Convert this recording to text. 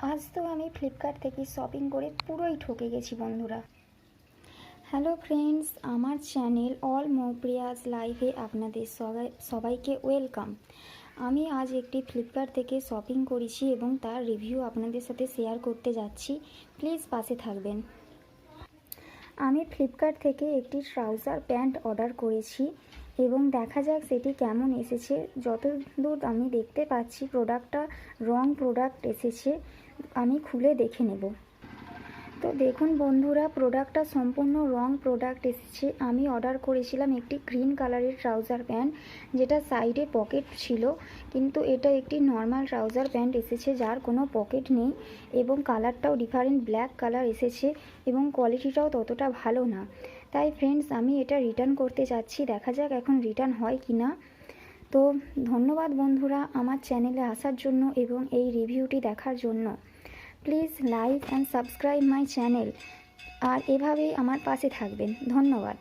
আজ তো আমি ফ্লিপকার্ট থেকে শপিং করে পুরোই ঠকে গেছি বন্ধুরা। হ্যালো ফ্রেন্ডস, আমার চ্যানেল অল মৌপ্রিয়াস লাইফে আপনাদের সবাইকে ওয়েলকাম। আমি আজ একটি ফ্লিপকার্ট থেকে শপিং করেছি এবং তার রিভিউ আপনাদের সাথে শেয়ার করতে যাচ্ছি। প্লিজ পাশে থাকবেন। আমি ফ্লিপকার্ট থেকে একটি ট্রাউজার প্যান্ট অর্ডার করেছি এবং দেখা যাক সেটি কেমন এসেছে। যতদূর আমি দেখতে পাচ্ছি প্রোডাক্টটা রং প্রোডাক্ট এসেছে, আমি খুলে দেখে নেব। তো দেখুন বন্ধুরা, প্রোডাক্টটা সম্পূর্ণ রং প্রোডাক্ট এসেছে। আমি অর্ডার করেছিলাম একটি গ্রিন কালারের ট্রাউজার প্যান্ট, যেটা সাইডে পকেট ছিল, কিন্তু এটা একটি নর্মাল ট্রাউজার প্যান্ট এসেছে যার কোনো পকেট নেই এবং কালারটাও ডিফারেন্ট ব্ল্যাক কালার এসেছে এবং কোয়ালিটিটাও ততটা ভালো না। তাই ফ্রেন্ডস, আমি এটা রিটার্ন করতে যাচ্ছি। দেখা যাক এখন রিটার্ন হয় কি না। তো ধন্যবাদ বন্ধুরা আমার চ্যানেলে আসার জন্য এবং এই রিভিউটি দেখার জন্য। Please like and subscribe my channel, আর এভাবেই আমার পাশে থাকবেন। ধন্যবাদ।